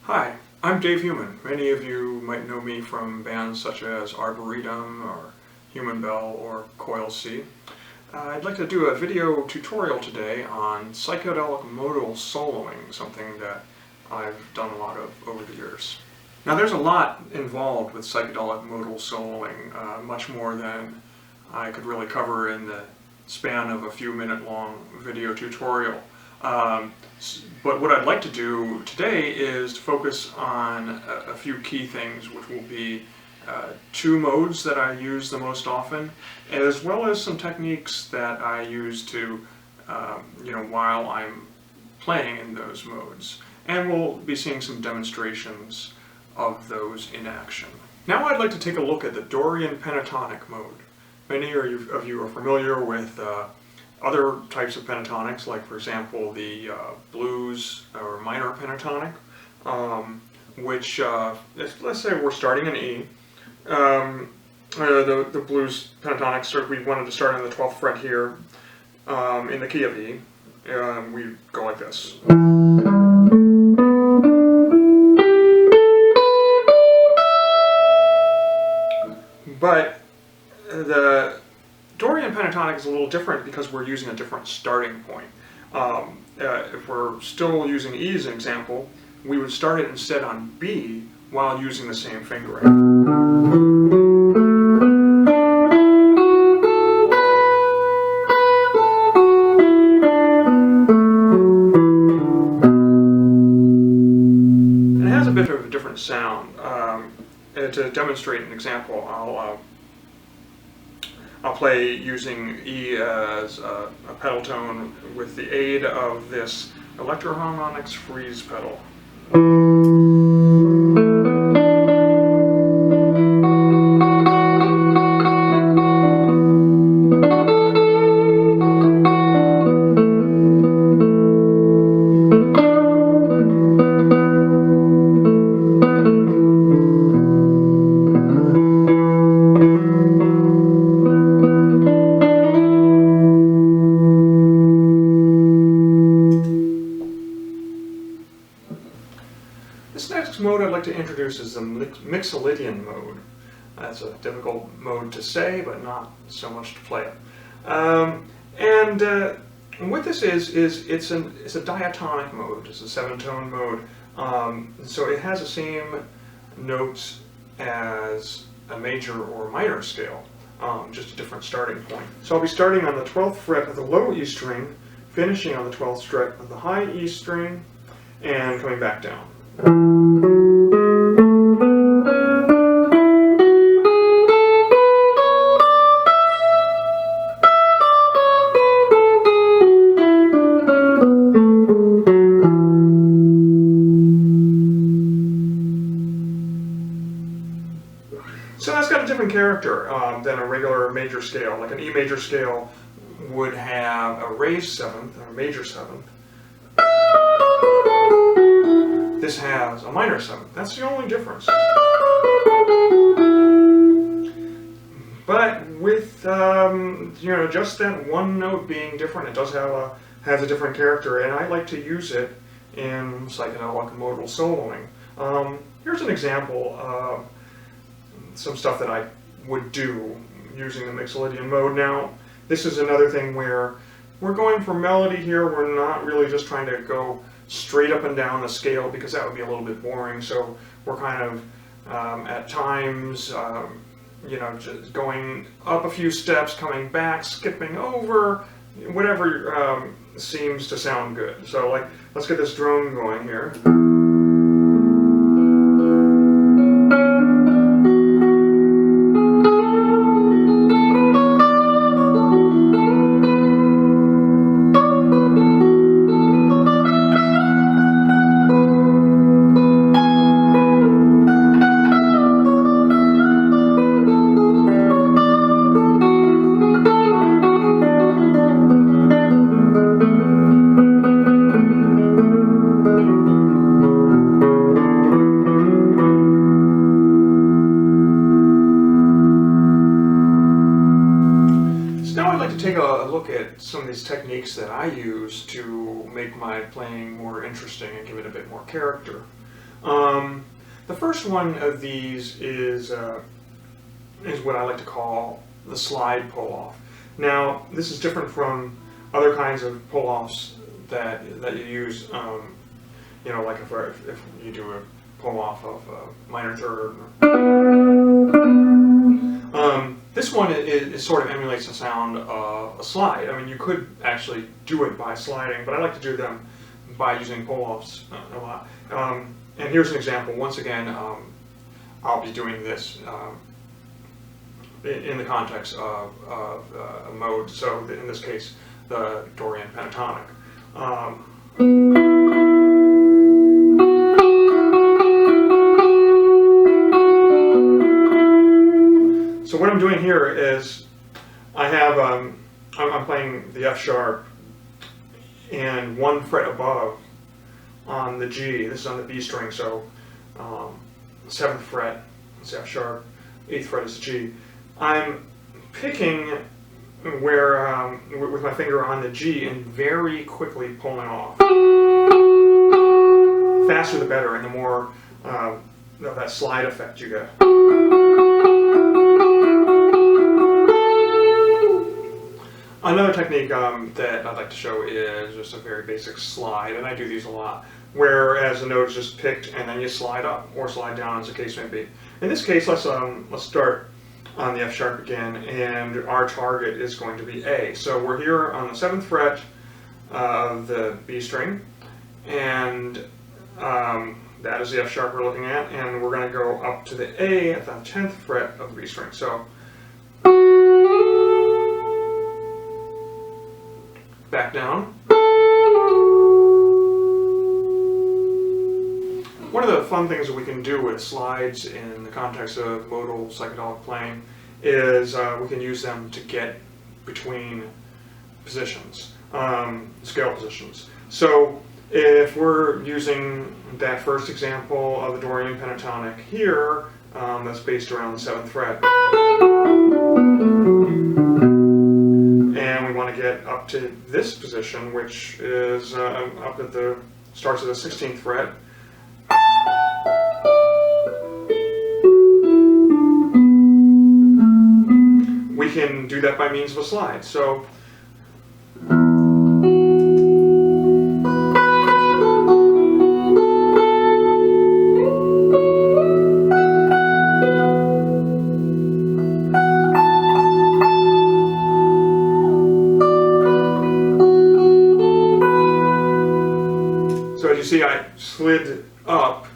Hi, I'm Dave Heumann. Many of you might know me from bands such as Arbouretum or Heumann Bell or Coil C. I'd like to do a video tutorial today on psychedelic modal soloing, something that I've done a lot of over the years. Now there's a lot involved with psychedelic modal soloing, much more than I could really cover in the span of a few minute long video tutorial. But what I'd like to do today is to focus on a few key things, which will be two modes that I use the most often, as well as some techniques that I use to, while I'm playing in those modes. And we'll be seeing some demonstrations of those in action. Now I'd like to take a look at the Dorian pentatonic mode. Many of you are familiar with other types of pentatonics, like for example the blues or minor pentatonic, which let's say we're starting in E. The blues pentatonic, we wanted to start on the 12th fret here in the key of E. We go like this. But the Dorian pentatonic is a little different because we're using a different starting point. If we're still using E as an example, we would start it instead on B while using the same fingering. And it has a bit of a different sound. To demonstrate an example, I'll play using E as a pedal tone with the aid of this electroharmonics freeze pedal. This next mode I'd like to introduce is the Mixolydian mode. That's a difficult mode to say, but not so much to play it. And what this is it's a diatonic mode. It's a 7-tone mode. So it has the same notes as a major or minor scale, just a different starting point. So I'll be starting on the 12th fret of the low E string, finishing on the 12th fret of the high E string, and coming back down. So that's got a different character than a regular major scale. Like an E major scale would have a raised 7th, or a major 7th. This has a minor 7th. That's the only difference. But with just that one note being different, it does has a different character, and I like to use it in psychedelic modal soloing. Here's an example of some stuff that I would do using the Mixolydian mode. Now, this is another thing where we're going for melody here. We're not really just trying to go straight up and down the scale, because that would be a little bit boring. So we're kind of at times just going up a few steps, coming back, skipping over, whatever seems to sound good. So let's get this drone going here. take a look at some of these techniques that I use to make my playing more interesting and give it a bit more character. The first one of these is what I like to call the slide pull-off. Now, this is different from other kinds of pull-offs that you use. You know, like if you do a pull-off of a minor third. This one it sort of emulates the sound of a slide. I mean, you could actually do it by sliding, but I like to do them by using pull-offs a lot. And here's an example. Once again, I'll be doing this in the context of a mode. So in this case, the Dorian pentatonic. So what I'm doing here is I have I'm playing the F sharp and 1 fret above on the G. This is on the B string, so 7th fret is F sharp, 8th fret is G. I'm picking where with my finger on the G and very quickly pulling off. Faster the better, and the more of that slide effect you get. Another technique that I'd like to show is just a very basic slide, and I do these a lot, whereas the note is just picked and then you slide up or slide down, as the case may be. In this case, let's start on the F sharp again, and our target is going to be A. So we're here on the 7th fret of the B string, and that is the F sharp we're looking at, and we're going to go up to the A at the 10th fret of the B string. So back down. One of the fun things that we can do with slides in the context of modal psychedelic playing is we can use them to get between positions, scale positions. So if we're using that first example of the Dorian pentatonic here, that's based around the 7th fret, and we want to get up to this position, which is up at the starts at the 16th fret. We can do that by means of a slide. So as you see, I slid up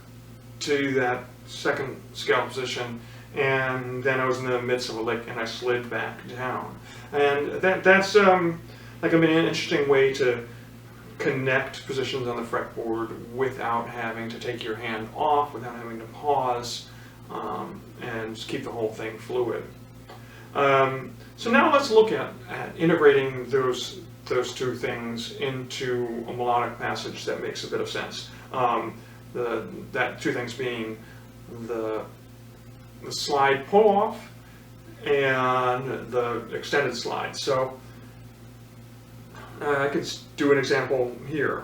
to that 2nd scale position, and then I was in the midst of a lick and I slid back down. And that's like an interesting way to connect positions on the fretboard without having to take your hand off, without having to pause, and just keep the whole thing fluid. So now let's look at integrating those two things into a melodic passage that makes a bit of sense. That two things being the slide pull-off and the extended slide. So I could do an example here.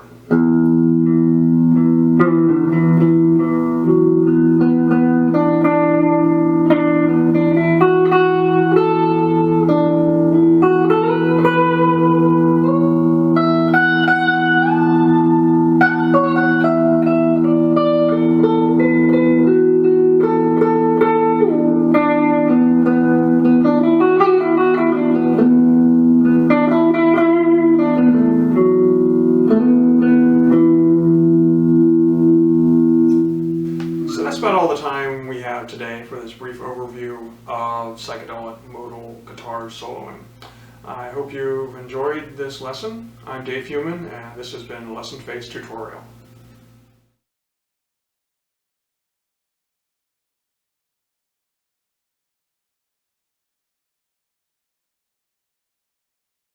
About all the time we have today for this brief overview of psychedelic modal guitar soloing. I hope you've enjoyed this lesson. I'm Dave Heumann, and this has been a Lessonface tutorial.